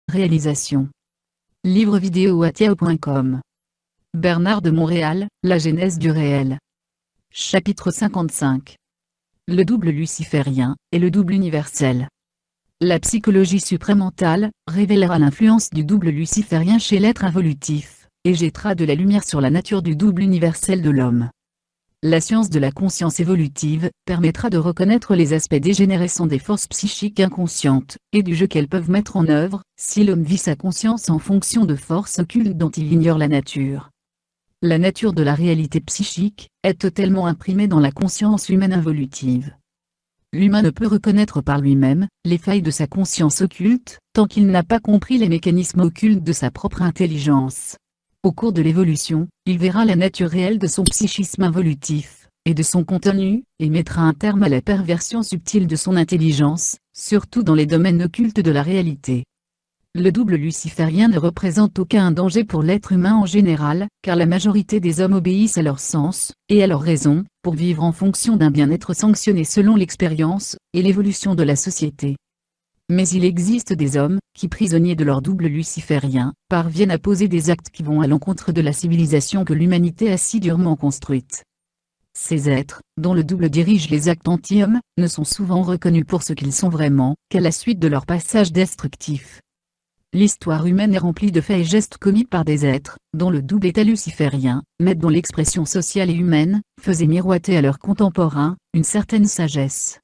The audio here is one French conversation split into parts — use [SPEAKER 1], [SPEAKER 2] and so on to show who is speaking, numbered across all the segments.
[SPEAKER 1] Réalisation. Livre vidéo atiao.com. Bernard de Montréal, La genèse du réel. Chapitre 55. Le double luciférien, et le double universel. La psychologie supramentale révélera l'influence du double luciférien chez l'être involutif, et jettera de la lumière sur la nature du double universel de l'homme. La science de la conscience évolutive permettra de reconnaître les aspects dégénérescents des forces psychiques inconscientes, et du jeu qu'elles peuvent mettre en œuvre, si l'homme vit sa conscience en fonction de forces occultes dont il ignore la nature. La nature de la réalité psychique est totalement imprimée dans la conscience humaine involutive. L'humain ne peut reconnaître par lui-même les failles de sa conscience occulte, tant qu'il n'a pas compris les mécanismes occultes de sa propre intelligence. Au cours de l'évolution, il verra la nature réelle de son psychisme involutif, et de son contenu, et mettra un terme à la perversion subtile de son intelligence, surtout dans les domaines occultes de la réalité. Le double luciférien ne représente aucun danger pour l'être humain en général, car la majorité des hommes obéissent à leur sens, et à leur raison, pour vivre en fonction d'un bien-être sanctionné selon l'expérience, et l'évolution de la société. Mais il existe des hommes, qui prisonniers de leur double luciférien, parviennent à poser des actes qui vont à l'encontre de la civilisation que l'humanité a si durement construite. Ces êtres, dont le double dirige les actes anti-hommes, ne sont souvent reconnus pour ce qu'ils sont vraiment, qu'à la suite de leur passage destructif. L'histoire humaine est remplie de faits et gestes commis par des êtres, dont le double état luciférien, mais dont l'expression sociale et humaine, faisait miroiter à leurs contemporains, une certaine sagesse.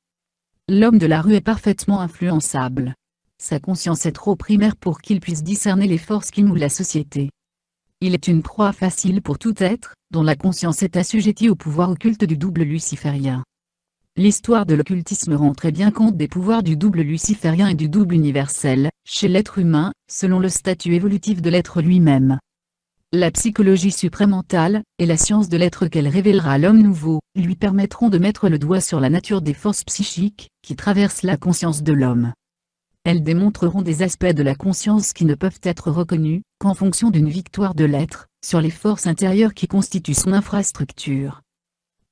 [SPEAKER 1] L'homme de la rue est parfaitement influençable. Sa conscience est trop primaire pour qu'il puisse discerner les forces qui mouent la société. Il est une proie facile pour tout être, dont la conscience est assujettie au pouvoir occulte du double luciférien. L'histoire de l'occultisme rend très bien compte des pouvoirs du double luciférien et du double universel, chez l'être humain, selon le statut évolutif de l'être lui-même. La psychologie supramentale, et la science de l'être qu'elle révélera à l'homme nouveau, lui permettront de mettre le doigt sur la nature des forces psychiques, qui traversent la conscience de l'homme. Elles démontreront des aspects de la conscience qui ne peuvent être reconnus, qu'en fonction d'une victoire de l'être, sur les forces intérieures qui constituent son infrastructure.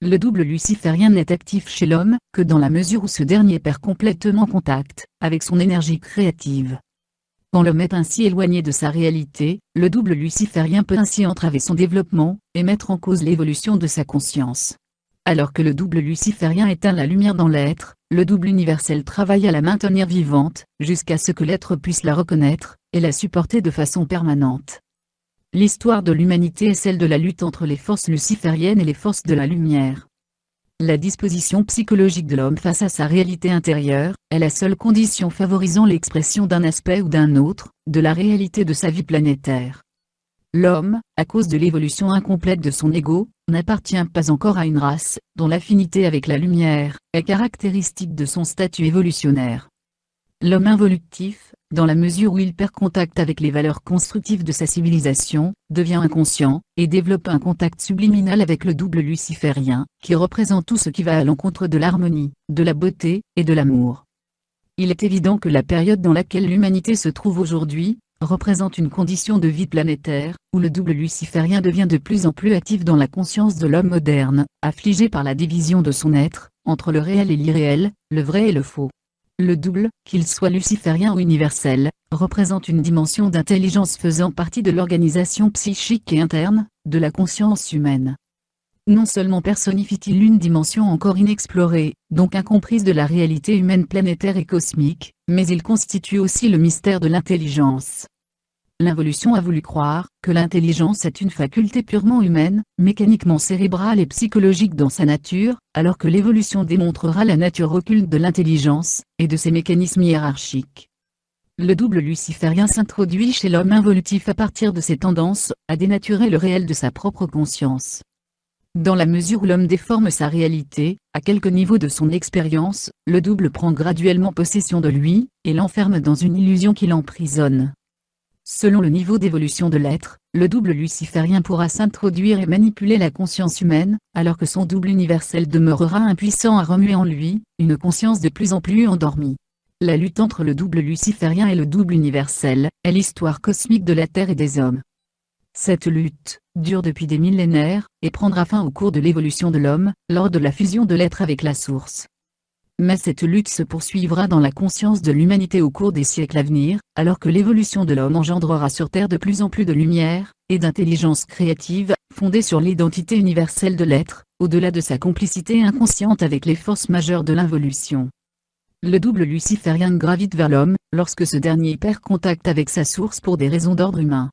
[SPEAKER 1] Le double luciférien n'est actif chez l'homme, que dans la mesure où ce dernier perd complètement contact, avec son énergie créative. Quand l'homme est ainsi éloigné de sa réalité, le double luciférien peut ainsi entraver son développement, et mettre en cause l'évolution de sa conscience. Alors que le double luciférien éteint la lumière dans l'être, le double universel travaille à la maintenir vivante, jusqu'à ce que l'être puisse la reconnaître, et la supporter de façon permanente. L'histoire de l'humanité est celle de la lutte entre les forces lucifériennes et les forces de la lumière. La disposition psychologique de l'homme face à sa réalité intérieure, est la seule condition favorisant l'expression d'un aspect ou d'un autre, de la réalité de sa vie planétaire. L'homme, à cause de l'évolution incomplète de son ego, n'appartient pas encore à une race, dont l'affinité avec la lumière, est caractéristique de son statut évolutionnaire. L'homme involutif, dans la mesure où il perd contact avec les valeurs constructives de sa civilisation, devient inconscient, et développe un contact subliminal avec le double luciférien, qui représente tout ce qui va à l'encontre de l'harmonie, de la beauté, et de l'amour. Il est évident que la période dans laquelle l'humanité se trouve aujourd'hui, représente une condition de vie planétaire, où le double luciférien devient de plus en plus actif dans la conscience de l'homme moderne, affligé par la division de son être, entre le réel et l'irréel, le vrai et le faux. Le double, qu'il soit luciférien ou universel, représente une dimension d'intelligence faisant partie de l'organisation psychique et interne, de la conscience humaine. Non seulement personnifie-t-il une dimension encore inexplorée, donc incomprise de la réalité humaine planétaire et cosmique, mais il constitue aussi le mystère de l'intelligence. L'involution a voulu croire que l'intelligence est une faculté purement humaine, mécaniquement cérébrale et psychologique dans sa nature, alors que l'évolution démontrera la nature occulte de l'intelligence, et de ses mécanismes hiérarchiques. Le double luciférien s'introduit chez l'homme involutif à partir de ses tendances à dénaturer le réel de sa propre conscience. Dans la mesure où l'homme déforme sa réalité, à quelque niveau de son expérience, le double prend graduellement possession de lui, et l'enferme dans une illusion qui l'emprisonne. Selon le niveau d'évolution de l'être, le double luciférien pourra s'introduire et manipuler la conscience humaine, alors que son double universel demeurera impuissant à remuer en lui, une conscience de plus en plus endormie. La lutte entre le double luciférien et le double universel, est l'histoire cosmique de la Terre et des hommes. Cette lutte, dure depuis des millénaires, et prendra fin au cours de l'évolution de l'homme, lors de la fusion de l'être avec la source. Mais cette lutte se poursuivra dans la conscience de l'humanité au cours des siècles à venir, alors que l'évolution de l'homme engendrera sur Terre de plus en plus de lumière, et d'intelligence créative, fondée sur l'identité universelle de l'être, au-delà de sa complicité inconsciente avec les forces majeures de l'involution. Le double luciférien gravite vers l'homme, lorsque ce dernier perd contact avec sa source pour des raisons d'ordre humain.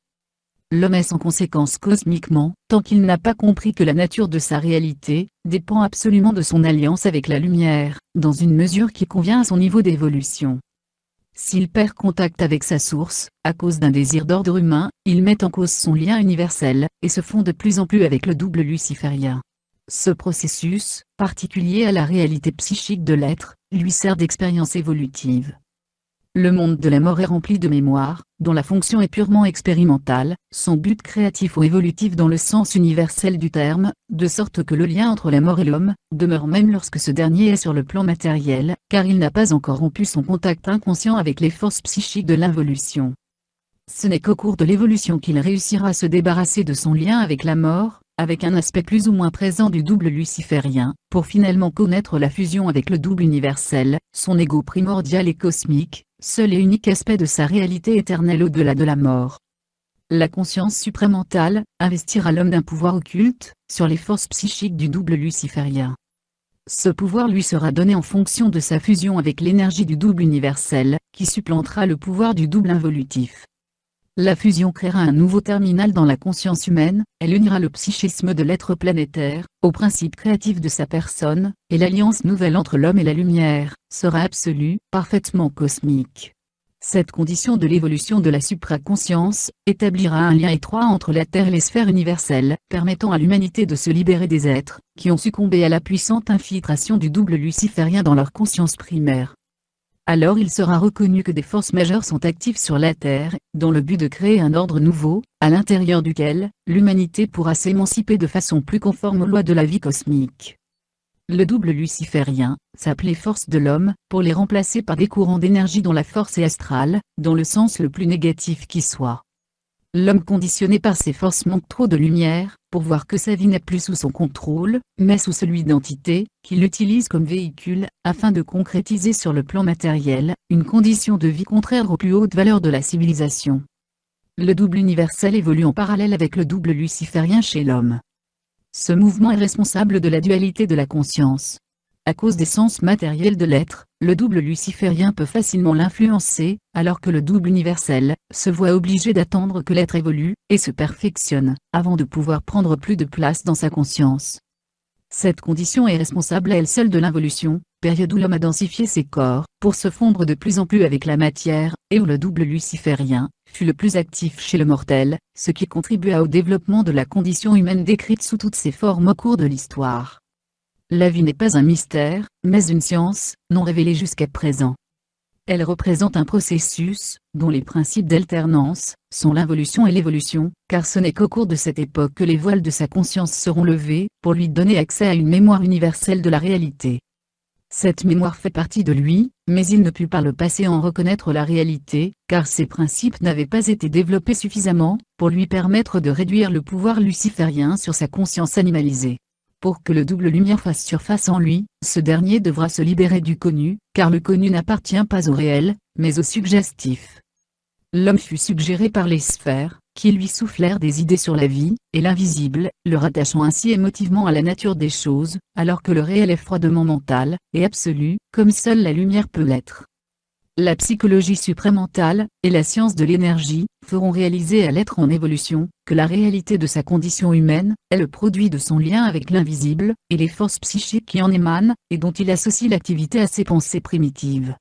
[SPEAKER 1] L'homme est sans conséquence cosmiquement, tant qu'il n'a pas compris que la nature de sa réalité dépend absolument de son alliance avec la lumière, dans une mesure qui convient à son niveau d'évolution. S'il perd contact avec sa source, à cause d'un désir d'ordre humain, il met en cause son lien universel, et se fond de plus en plus avec le double luciférien. Ce processus, particulier à la réalité psychique de l'être, lui sert d'expérience évolutive. Le monde de la mort est rempli de mémoire, dont la fonction est purement expérimentale, son but créatif ou évolutif dans le sens universel du terme, de sorte que le lien entre la mort et l'homme demeure même lorsque ce dernier est sur le plan matériel, car il n'a pas encore rompu son contact inconscient avec les forces psychiques de l'involution. Ce n'est qu'au cours de l'évolution qu'il réussira à se débarrasser de son lien avec la mort, avec un aspect plus ou moins présent du double luciférien, pour finalement connaître la fusion avec le double universel, son ego primordial et cosmique, seul et unique aspect de sa réalité éternelle au-delà de la mort. La conscience supramentale investira l'homme d'un pouvoir occulte, sur les forces psychiques du double luciférien. Ce pouvoir lui sera donné en fonction de sa fusion avec l'énergie du double universel, qui supplantera le pouvoir du double involutif. La fusion créera un nouveau terminal dans la conscience humaine, elle unira le psychisme de l'être planétaire, au principe créatif de sa personne, et l'alliance nouvelle entre l'homme et la lumière, sera absolue, parfaitement cosmique. Cette condition de l'évolution de la supraconscience, établira un lien étroit entre la Terre et les sphères universelles, permettant à l'humanité de se libérer des êtres, qui ont succombé à la puissante infiltration du double luciférien dans leur conscience primaire. Alors il sera reconnu que des forces majeures sont actives sur la Terre, dans le but de créer un ordre nouveau, à l'intérieur duquel, l'humanité pourra s'émanciper de façon plus conforme aux lois de la vie cosmique. Le double luciférien, s'appelait force de l'homme, pour les remplacer par des courants d'énergie dont la force est astrale, dans le sens le plus négatif qui soit. L'homme conditionné par ces forces manque trop de lumière, pour voir que sa vie n'est plus sous son contrôle, mais sous celui d'entités, qui l'utilisent comme véhicule, afin de concrétiser sur le plan matériel, une condition de vie contraire aux plus hautes valeurs de la civilisation. Le double universel évolue en parallèle avec le double luciférien chez l'homme. Ce mouvement est responsable de la dualité de la conscience. À cause des sens matériels de l'être, le double luciférien peut facilement l'influencer, alors que le double universel se voit obligé d'attendre que l'être évolue et se perfectionne, avant de pouvoir prendre plus de place dans sa conscience. Cette condition est responsable à elle seule de l'involution, période où l'homme a densifié ses corps, pour se fondre de plus en plus avec la matière, et où le double luciférien fut le plus actif chez le mortel, ce qui contribua au développement de la condition humaine décrite sous toutes ses formes au cours de l'histoire. La vie n'est pas un mystère, mais une science, non révélée jusqu'à présent. Elle représente un processus, dont les principes d'alternance sont l'involution et l'évolution, car ce n'est qu'au cours de cette époque que les voiles de sa conscience seront levés, pour lui donner accès à une mémoire universelle de la réalité. Cette mémoire fait partie de lui, mais il ne put par le passé en reconnaître la réalité, car ses principes n'avaient pas été développés suffisamment, pour lui permettre de réduire le pouvoir luciférien sur sa conscience animalisée. Pour que le double lumière fasse surface en lui, ce dernier devra se libérer du connu, car le connu n'appartient pas au réel, mais au suggestif. L'homme fut suggéré par les sphères, qui lui soufflèrent des idées sur la vie, et l'invisible, le rattachant ainsi émotivement à la nature des choses, alors que le réel est froidement mental, et absolu, comme seule la lumière peut l'être. La psychologie supramentale, et la science de l'énergie, feront réaliser à l'être en évolution, que la réalité de sa condition humaine, est le produit de son lien avec l'invisible, et les forces psychiques qui en émanent, et dont il associe l'activité à ses pensées primitives.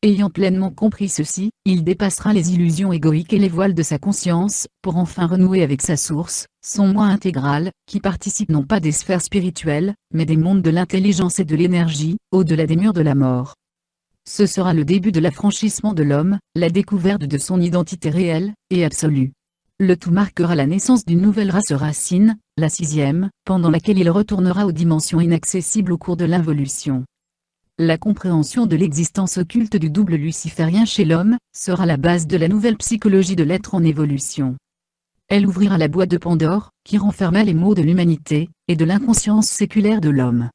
[SPEAKER 1] Ayant pleinement compris ceci, il dépassera les illusions égoïques et les voiles de sa conscience, pour enfin renouer avec sa source, son moi intégral, qui participe non pas des sphères spirituelles, mais des mondes de l'intelligence et de l'énergie, au-delà des murs de la mort. Ce sera le début de l'affranchissement de l'homme, la découverte de son identité réelle et absolue. Le tout marquera la naissance d'une nouvelle race racine, la 6e, pendant laquelle il retournera aux dimensions inaccessibles au cours de l'involution. La compréhension de l'existence occulte du double luciférien chez l'homme sera la base de la nouvelle psychologie de l'être en évolution. Elle ouvrira la boîte de Pandore, qui renfermait les maux de l'humanité et de l'inconscience séculaire de l'homme.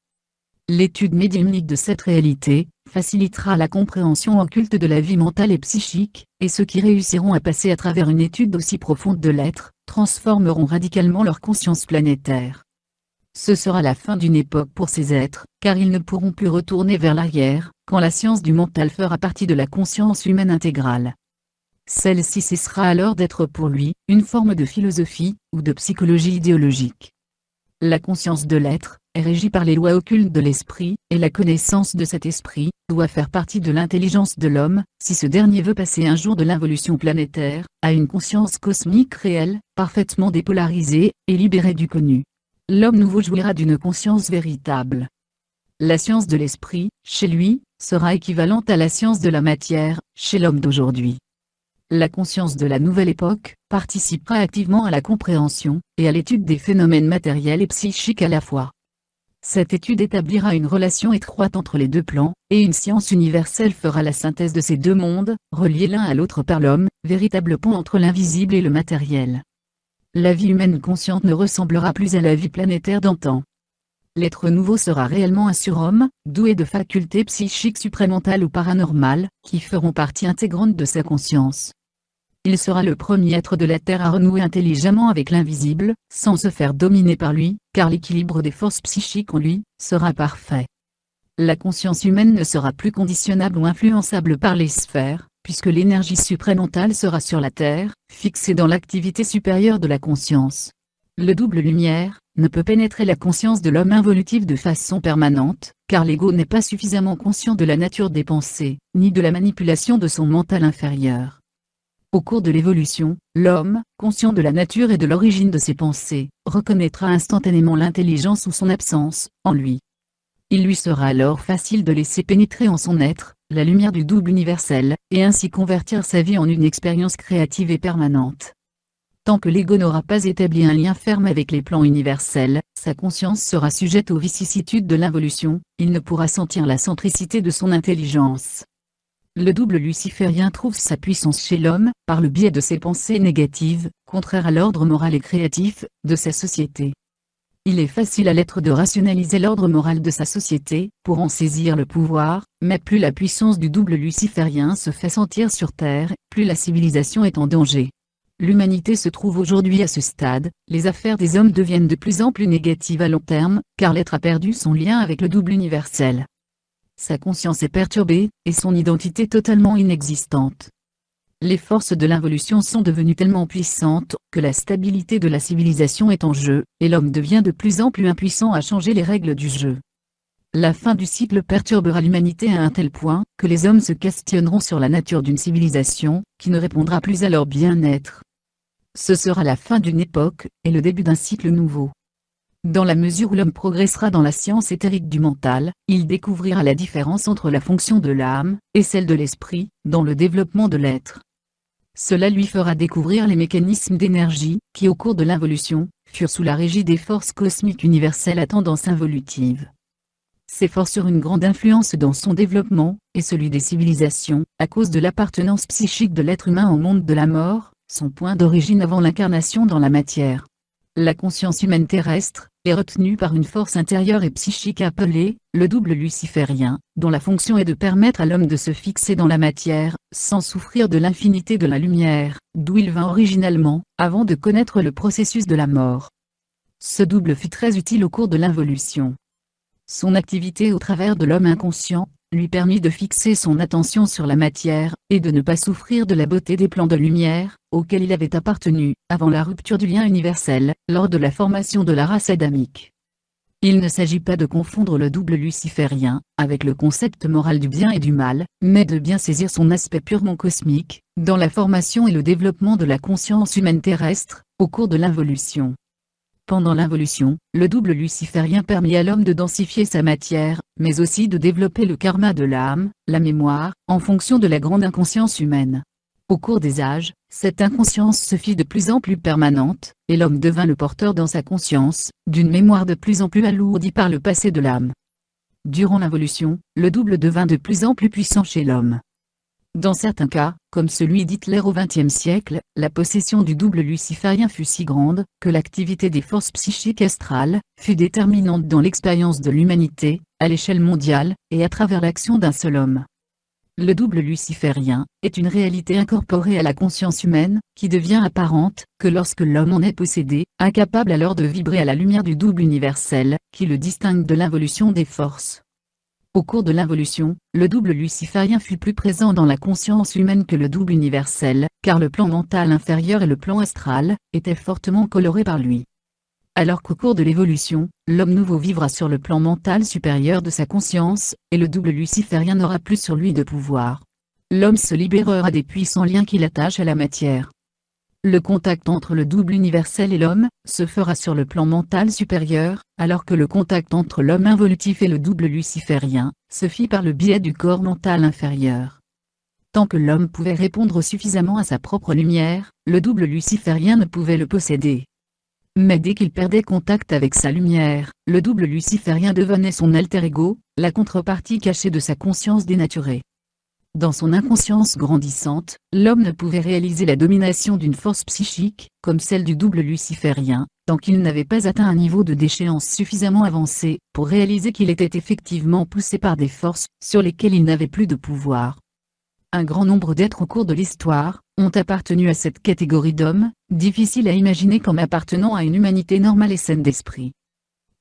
[SPEAKER 1] L'étude médiumnique de cette réalité facilitera la compréhension occulte de la vie mentale et psychique, et ceux qui réussiront à passer à travers une étude aussi profonde de l'être, transformeront radicalement leur conscience planétaire. Ce sera la fin d'une époque pour ces êtres, car ils ne pourront plus retourner vers l'arrière, quand la science du mental fera partie de la conscience humaine intégrale. Celle-ci cessera alors d'être pour lui une forme de philosophie, ou de psychologie idéologique. La conscience de l'être est régie par les lois occultes de l'esprit, et la connaissance de cet esprit doit faire partie de l'intelligence de l'homme, si ce dernier veut passer un jour de l'involution planétaire à une conscience cosmique réelle, parfaitement dépolarisée et libérée du connu. L'homme nouveau jouira d'une conscience véritable. La science de l'esprit, chez lui, sera équivalente à la science de la matière, chez l'homme d'aujourd'hui. La conscience de la nouvelle époque participera activement à la compréhension et à l'étude des phénomènes matériels et psychiques à la fois. Cette étude établira une relation étroite entre les deux plans, et une science universelle fera la synthèse de ces deux mondes, reliés l'un à l'autre par l'homme, véritable pont entre l'invisible et le matériel. La vie humaine consciente ne ressemblera plus à la vie planétaire d'antan. L'être nouveau sera réellement un surhomme, doué de facultés psychiques supramentales ou paranormales, qui feront partie intégrante de sa conscience. Il sera le premier être de la Terre à renouer intelligemment avec l'invisible, sans se faire dominer par lui, car l'équilibre des forces psychiques en lui sera parfait. La conscience humaine ne sera plus conditionnable ou influençable par les sphères, puisque l'énergie supramentale sera sur la Terre, fixée dans l'activité supérieure de la conscience. Le double lumière ne peut pénétrer la conscience de l'homme involutif de façon permanente, car l'ego n'est pas suffisamment conscient de la nature des pensées, ni de la manipulation de son mental inférieur. Au cours de l'évolution, l'homme, conscient de la nature et de l'origine de ses pensées, reconnaîtra instantanément l'intelligence ou son absence, en lui. Il lui sera alors facile de laisser pénétrer en son être la lumière du double universel, et ainsi convertir sa vie en une expérience créative et permanente. Tant que l'ego n'aura pas établi un lien ferme avec les plans universels, sa conscience sera sujette aux vicissitudes de l'involution, il ne pourra sentir la centricité de son intelligence. Le double luciférien trouve sa puissance chez l'homme, par le biais de ses pensées négatives, contraires à l'ordre moral et créatif de sa société. Il est facile à l'être de rationaliser l'ordre moral de sa société, pour en saisir le pouvoir, mais plus la puissance du double luciférien se fait sentir sur Terre, plus la civilisation est en danger. L'humanité se trouve aujourd'hui à ce stade, les affaires des hommes deviennent de plus en plus négatives à long terme, car l'être a perdu son lien avec le double universel. Sa conscience est perturbée, et son identité totalement inexistante. Les forces de l'involution sont devenues tellement puissantes, que la stabilité de la civilisation est en jeu, et l'homme devient de plus en plus impuissant à changer les règles du jeu. La fin du cycle perturbera l'humanité à un tel point, que les hommes se questionneront sur la nature d'une civilisation, qui ne répondra plus à leur bien-être. Ce sera la fin d'une époque, et le début d'un cycle nouveau. Dans la mesure où l'homme progressera dans la science éthérique du mental, il découvrira la différence entre la fonction de l'âme, et celle de l'esprit, dans le développement de l'être. Cela lui fera découvrir les mécanismes d'énergie, qui au cours de l'involution, furent sous la régie des forces cosmiques universelles à tendance involutive. Ces forces eurent une grande influence dans son développement, et celui des civilisations, à cause de l'appartenance psychique de l'être humain au monde de la mort, son point d'origine avant l'incarnation dans la matière. La conscience humaine terrestre est retenue par une force intérieure et psychique appelée le double luciférien, dont la fonction est de permettre à l'homme de se fixer dans la matière, sans souffrir de l'infinité de la lumière, d'où il vint originellement, avant de connaître le processus de la mort. Ce double fut très utile au cours de l'involution. Son activité au travers de l'homme inconscient lui permit de fixer son attention sur la matière, et de ne pas souffrir de la beauté des plans de lumière, auxquels il avait appartenu, avant la rupture du lien universel, lors de la formation de la race adamique. Il ne s'agit pas de confondre le double luciférien, avec le concept moral du bien et du mal, mais de bien saisir son aspect purement cosmique, dans la formation et le développement de la conscience humaine terrestre, au cours de l'involution. Pendant l'involution, le double luciférien permit à l'homme de densifier sa matière, mais aussi de développer le karma de l'âme, la mémoire, en fonction de la grande inconscience humaine. Au cours des âges, cette inconscience se fit de plus en plus permanente, et l'homme devint le porteur dans sa conscience, d'une mémoire de plus en plus alourdie par le passé de l'âme. Durant l'involution, le double devint de plus en plus puissant chez l'homme. Dans certains cas, comme celui d'Hitler au XXe siècle, la possession du double luciférien fut si grande, que l'activité des forces psychiques astrales fut déterminante dans l'expérience de l'humanité, à l'échelle mondiale, et à travers l'action d'un seul homme. Le double luciférien est une réalité incorporée à la conscience humaine, qui devient apparente que lorsque l'homme en est possédé, incapable alors de vibrer à la lumière du double universel, qui le distingue de l'involution des forces. Au cours de l'involution, le double luciférien fut plus présent dans la conscience humaine que le double universel, car le plan mental inférieur et le plan astral étaient fortement colorés par lui. Alors qu'au cours de l'évolution, l'homme nouveau vivra sur le plan mental supérieur de sa conscience, et le double luciférien n'aura plus sur lui de pouvoir. L'homme se libérera des puissants liens qui l'attachent à la matière. Le contact entre le double universel et l'homme se fera sur le plan mental supérieur, alors que le contact entre l'homme involutif et le double luciférien se fit par le biais du corps mental inférieur. Tant que l'homme pouvait répondre suffisamment à sa propre lumière, le double luciférien ne pouvait le posséder. Mais dès qu'il perdait contact avec sa lumière, le double luciférien devenait son alter ego, la contrepartie cachée de sa conscience dénaturée. Dans son inconscience grandissante, l'homme ne pouvait réaliser la domination d'une force psychique, comme celle du double luciférien, tant qu'il n'avait pas atteint un niveau de déchéance suffisamment avancé, pour réaliser qu'il était effectivement poussé par des forces, sur lesquelles il n'avait plus de pouvoir. Un grand nombre d'êtres au cours de l'histoire, ont appartenu à cette catégorie d'hommes, difficile à imaginer comme appartenant à une humanité normale et saine d'esprit.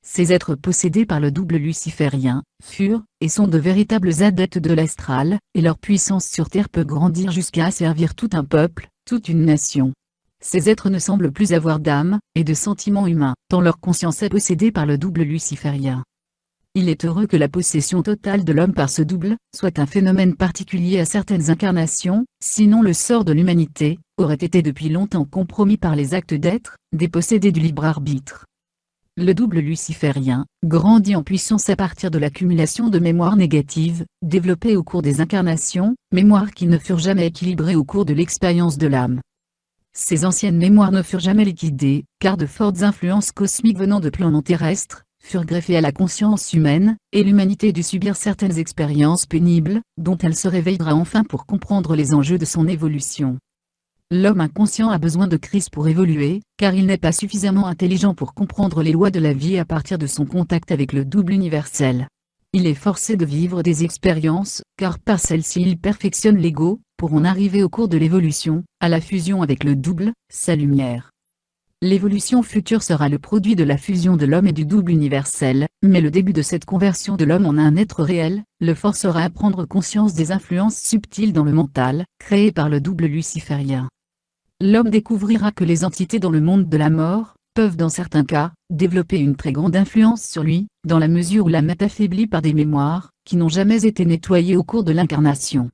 [SPEAKER 1] Ces êtres possédés par le double luciférien, furent, et sont de véritables adeptes de l'astral, et leur puissance sur Terre peut grandir jusqu'à asservir tout un peuple, toute une nation. Ces êtres ne semblent plus avoir d'âme, et de sentiments humains, tant leur conscience est possédée par le double luciférien. Il est heureux que la possession totale de l'homme par ce double, soit un phénomène particulier à certaines incarnations, sinon le sort de l'humanité, aurait été depuis longtemps compromis par les actes d'être, dépossédés du libre arbitre. Le double luciférien grandit en puissance à partir de l'accumulation de mémoires négatives, développées au cours des incarnations, mémoires qui ne furent jamais équilibrées au cours de l'expérience de l'âme. Ces anciennes mémoires ne furent jamais liquidées, car de fortes influences cosmiques venant de plans non terrestres, furent greffées à la conscience humaine, et l'humanité dut subir certaines expériences pénibles, dont elle se réveillera enfin pour comprendre les enjeux de son évolution. L'homme inconscient a besoin de crise pour évoluer, car il n'est pas suffisamment intelligent pour comprendre les lois de la vie à partir de son contact avec le double universel. Il est forcé de vivre des expériences, car par celles-ci il perfectionne l'ego, pour en arriver au cours de l'évolution, à la fusion avec le double, sa lumière. L'évolution future sera le produit de la fusion de l'homme et du double universel, mais le début de cette conversion de l'homme en un être réel, le forcera à prendre conscience des influences subtiles dans le mental, créées par le double luciférien. L'homme découvrira que les entités dans le monde de la mort, peuvent dans certains cas, développer une très grande influence sur lui, dans la mesure où l'âme est affaiblie par des mémoires, qui n'ont jamais été nettoyées au cours de l'incarnation.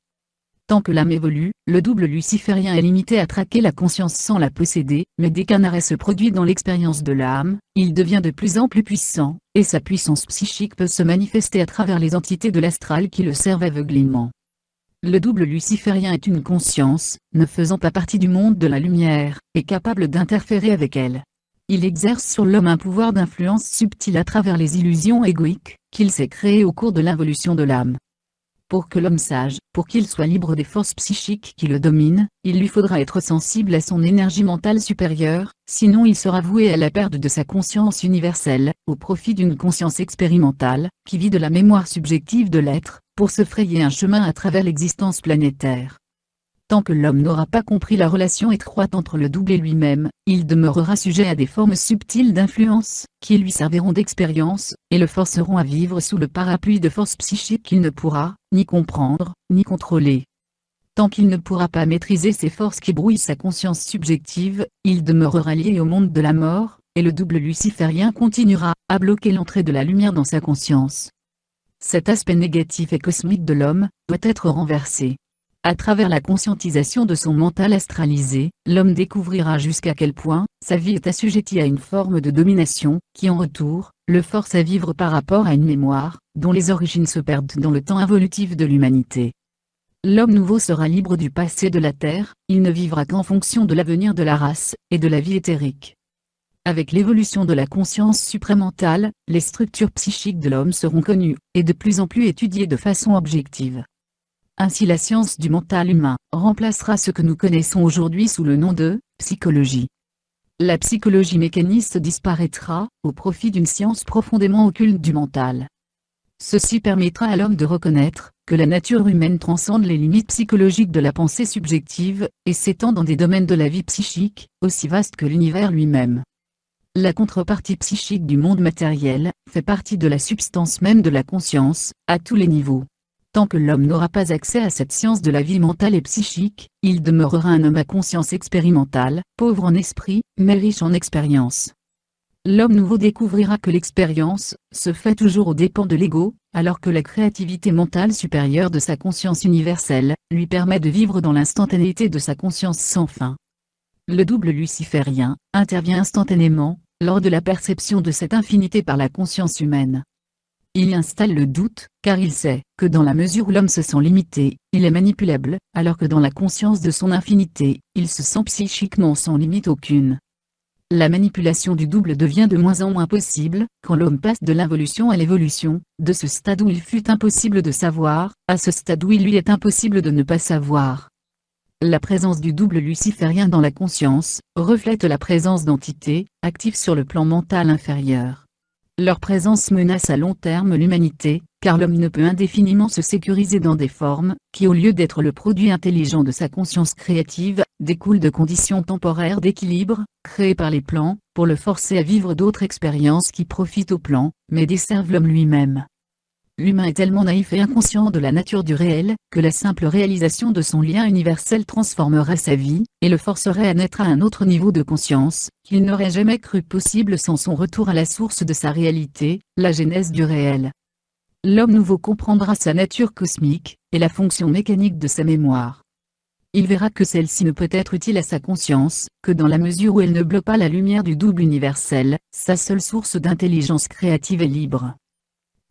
[SPEAKER 1] Tant que l'âme évolue, le double luciférien est limité à traquer la conscience sans la posséder, mais dès qu'un arrêt se produit dans l'expérience de l'âme, il devient de plus en plus puissant, et sa puissance psychique peut se manifester à travers les entités de l'astral qui le servent aveuglément. Le double luciférien est une conscience, ne faisant pas partie du monde de la lumière, et capable d'interférer avec elle. Il exerce sur l'homme un pouvoir d'influence subtil à travers les illusions égoïques, qu'il s'est créées au cours de l'involution de l'âme. Pour que l'homme sage, pour qu'il soit libre des forces psychiques qui le dominent, il lui faudra être sensible à son énergie mentale supérieure, sinon il sera voué à la perte de sa conscience universelle, au profit d'une conscience expérimentale, qui vit de la mémoire subjective de l'être, pour se frayer un chemin à travers l'existence planétaire. Tant que l'homme n'aura pas compris la relation étroite entre le double et lui-même, il demeurera sujet à des formes subtiles d'influence, qui lui serviront d'expérience, et le forceront à vivre sous le parapluie de forces psychiques qu'il ne pourra, ni comprendre, ni contrôler. Tant qu'il ne pourra pas maîtriser ces forces qui brouillent sa conscience subjective, il demeurera lié au monde de la mort, et le double luciférien continuera à bloquer l'entrée de la lumière dans sa conscience. Cet aspect négatif et cosmique de l'homme doit être renversé. À travers la conscientisation de son mental astralisé, l'homme découvrira jusqu'à quel point sa vie est assujettie à une forme de domination, qui en retour, le force à vivre par rapport à une mémoire, dont les origines se perdent dans le temps involutif de l'humanité. L'homme nouveau sera libre du passé de la Terre, il ne vivra qu'en fonction de l'avenir de la race, et de la vie éthérique. Avec l'évolution de la conscience supramentale, les structures psychiques de l'homme seront connues, et de plus en plus étudiées de façon objective. Ainsi la science du mental humain remplacera ce que nous connaissons aujourd'hui sous le nom de psychologie. La psychologie mécaniste disparaîtra, au profit d'une science profondément occulte du mental. Ceci permettra à l'homme de reconnaître que la nature humaine transcende les limites psychologiques de la pensée subjective, et s'étend dans des domaines de la vie psychique, aussi vastes que l'univers lui-même. La contrepartie psychique du monde matériel fait partie de la substance même de la conscience, à tous les niveaux. Tant que l'homme n'aura pas accès à cette science de la vie mentale et psychique, il demeurera un homme à conscience expérimentale, pauvre en esprit, mais riche en expérience. L'homme nouveau découvrira que l'expérience se fait toujours aux dépens de l'ego, alors que la créativité mentale supérieure de sa conscience universelle lui permet de vivre dans l'instantanéité de sa conscience sans fin. Le double luciférien intervient instantanément lors de la perception de cette infinité par la conscience humaine. Il y installe le doute, car il sait que dans la mesure où l'homme se sent limité, il est manipulable, alors que dans la conscience de son infinité, il se sent psychiquement sans limite aucune. La manipulation du double devient de moins en moins possible, quand l'homme passe de l'involution à l'évolution, de ce stade où il fut impossible de savoir, à ce stade où il lui est impossible de ne pas savoir. La présence du double luciférien dans la conscience reflète la présence d'entités actives sur le plan mental inférieur. Leur présence menace à long terme l'humanité, car l'homme ne peut indéfiniment se sécuriser dans des formes qui, au lieu d'être le produit intelligent de sa conscience créative, découlent de conditions temporaires d'équilibre, créées par les plans, pour le forcer à vivre d'autres expériences qui profitent au plan, mais desservent l'homme lui-même. L'humain est tellement naïf et inconscient de la nature du réel, que la simple réalisation de son lien universel transformerait sa vie, et le forcerait à naître à un autre niveau de conscience, qu'il n'aurait jamais cru possible sans son retour à la source de sa réalité, la genèse du réel. L'homme nouveau comprendra sa nature cosmique, et la fonction mécanique de sa mémoire. Il verra que celle-ci ne peut être utile à sa conscience, que dans la mesure où elle ne bloque pas la lumière du double universel, sa seule source d'intelligence créative et libre.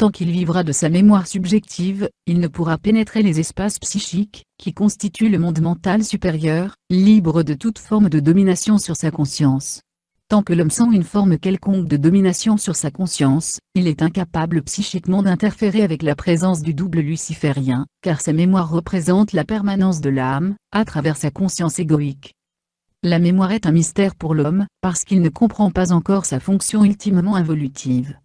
[SPEAKER 1] Tant qu'il vivra de sa mémoire subjective, il ne pourra pénétrer les espaces psychiques, qui constituent le monde mental supérieur, libre de toute forme de domination sur sa conscience. Tant que l'homme sent une forme quelconque de domination sur sa conscience, il est incapable psychiquement d'interférer avec la présence du double luciférien, car sa mémoire représente la permanence de l'âme, à travers sa conscience égoïque. La mémoire est un mystère pour l'homme, parce qu'il ne comprend pas encore sa fonction ultimement involutive.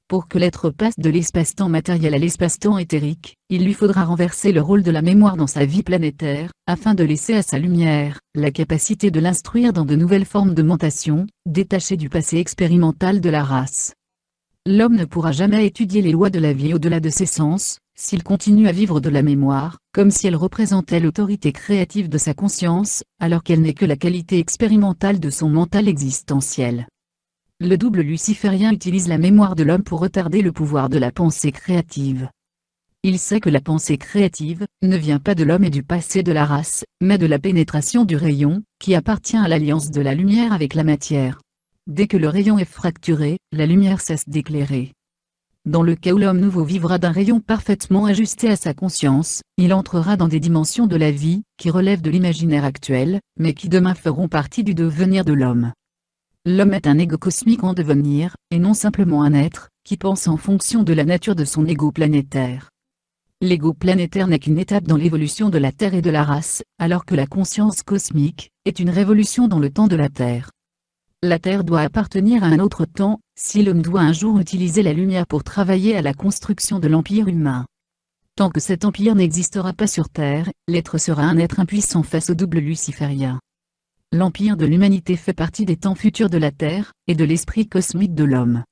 [SPEAKER 1] Pour que l'être passe de l'espace-temps matériel à l'espace-temps éthérique, il lui faudra renverser le rôle de la mémoire dans sa vie planétaire, afin de laisser à sa lumière la capacité de l'instruire dans de nouvelles formes de mentation, détachées du passé expérimental de la race. L'homme ne pourra jamais étudier les lois de la vie au-delà de ses sens, s'il continue à vivre de la mémoire, comme si elle représentait l'autorité créative de sa conscience, alors qu'elle n'est que la qualité expérimentale de son mental existentiel. Le double luciférien utilise la mémoire de l'homme pour retarder le pouvoir de la pensée créative. Il sait que la pensée créative ne vient pas de l'homme et du passé de la race, mais de la pénétration du rayon, qui appartient à l'alliance de la lumière avec la matière. Dès que le rayon est fracturé, la lumière cesse d'éclairer. Dans le cas où l'homme nouveau vivra d'un rayon parfaitement ajusté à sa conscience, il entrera dans des dimensions de la vie, qui relèvent de l'imaginaire actuel, mais qui demain feront partie du devenir de l'homme. L'homme est un ego cosmique en devenir, et non simplement un être, qui pense en fonction de la nature de son ego planétaire. L'ego planétaire n'est qu'une étape dans l'évolution de la Terre et de la race, alors que la conscience cosmique est une révolution dans le temps de la Terre. La Terre doit appartenir à un autre temps, si l'homme doit un jour utiliser la lumière pour travailler à la construction de l'empire humain. Tant que cet empire n'existera pas sur Terre, l'être sera un être impuissant face au double luciférien. L'empire de l'humanité fait partie des temps futurs de la Terre, et de l'esprit cosmique de l'homme.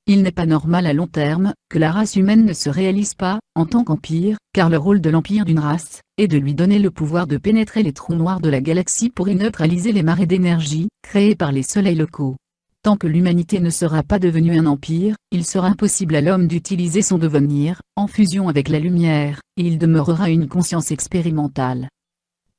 [SPEAKER 1] Il n'est pas normal à long terme, que la race humaine ne se réalise pas, en tant qu'empire, car le rôle de l'empire d'une race, est de lui donner le pouvoir de pénétrer les trous noirs de la galaxie pour y neutraliser les marées d'énergie, créées par les soleils locaux. Tant que l'humanité ne sera pas devenue un empire, il sera impossible à l'homme d'utiliser son devenir, en fusion avec la lumière, et il demeurera une conscience expérimentale.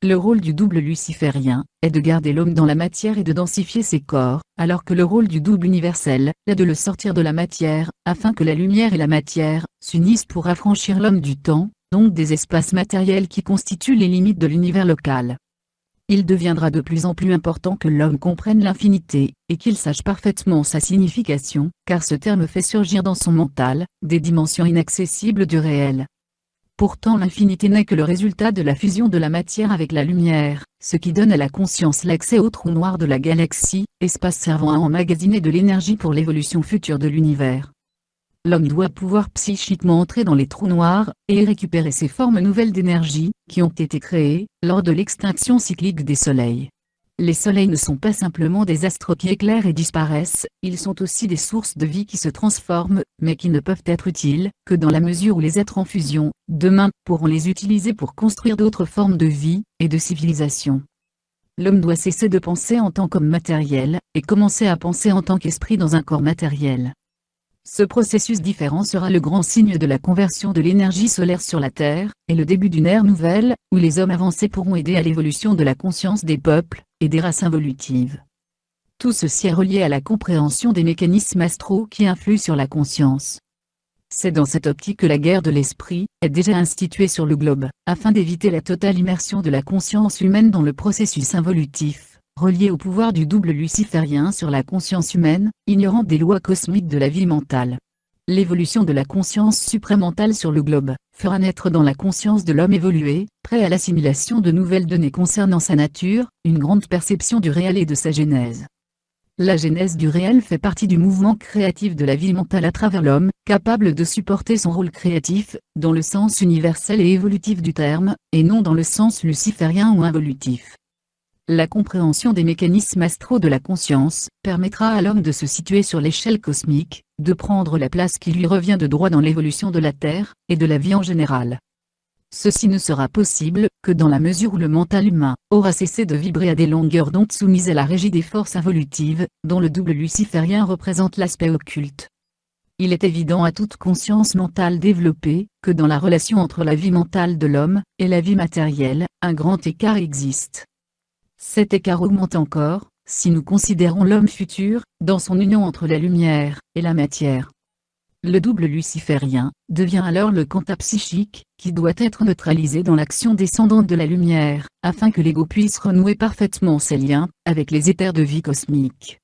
[SPEAKER 1] Le rôle du double luciférien est de garder l'homme dans la matière et de densifier ses corps, alors que le rôle du double universel est de le sortir de la matière, afin que la lumière et la matière s'unissent pour affranchir l'homme du temps, donc des espaces matériels qui constituent les limites de l'univers local. Il deviendra de plus en plus important que l'homme comprenne l'infinité, et qu'il sache parfaitement sa signification, car ce terme fait surgir dans son mental des dimensions inaccessibles du réel. Pourtant l'infinité n'est que le résultat de la fusion de la matière avec la lumière, ce qui donne à la conscience l'accès au trou noir de la galaxie, espace servant à emmagasiner de l'énergie pour l'évolution future de l'univers. L'homme doit pouvoir psychiquement entrer dans les trous noirs, et récupérer ces formes nouvelles d'énergie, qui ont été créées, lors de l'extinction cyclique des soleils. Les soleils ne sont pas simplement des astres qui éclairent et disparaissent, ils sont aussi des sources de vie qui se transforment, mais qui ne peuvent être utiles, que dans la mesure où les êtres en fusion, demain, pourront les utiliser pour construire d'autres formes de vie, et de civilisation. L'homme doit cesser de penser en tant qu'homme matériel, et commencer à penser en tant qu'esprit dans un corps matériel. Ce processus différent sera le grand signe de la conversion de l'énergie solaire sur la Terre, et le début d'une ère nouvelle, où les hommes avancés pourront aider à l'évolution de la conscience des peuples, et des races involutives. Tout ceci est relié à la compréhension des mécanismes astraux qui influent sur la conscience. C'est dans cette optique que la guerre de l'esprit est déjà instituée sur le globe, afin d'éviter la totale immersion de la conscience humaine dans le processus involutif, relié au pouvoir du double luciférien sur la conscience humaine, ignorant des lois cosmiques de la vie mentale. L'évolution de la conscience supramentale sur le globe fera naître dans la conscience de l'homme évolué, prêt à l'assimilation de nouvelles données concernant sa nature, une grande perception du réel et de sa genèse. La genèse du réel fait partie du mouvement créatif de la vie mentale à travers l'homme, capable de supporter son rôle créatif, dans le sens universel et évolutif du terme, et non dans le sens luciférien ou involutif. La compréhension des mécanismes astraux de la conscience permettra à l'homme de se situer sur l'échelle cosmique, de prendre la place qui lui revient de droit dans l'évolution de la Terre, et de la vie en général. Ceci ne sera possible que dans la mesure où le mental humain aura cessé de vibrer à des longueurs d'onde soumises à la régie des forces involutives, dont le double luciférien représente l'aspect occulte. Il est évident à toute conscience mentale développée, que dans la relation entre la vie mentale de l'homme et la vie matérielle, un grand écart existe. Cet écart augmente encore, si nous considérons l'homme futur, dans son union entre la lumière et la matière. Le double luciférien devient alors le quanta psychique, qui doit être neutralisé dans l'action descendante de la lumière, afin que l'ego puisse renouer parfaitement ses liens avec les éthers de vie cosmique.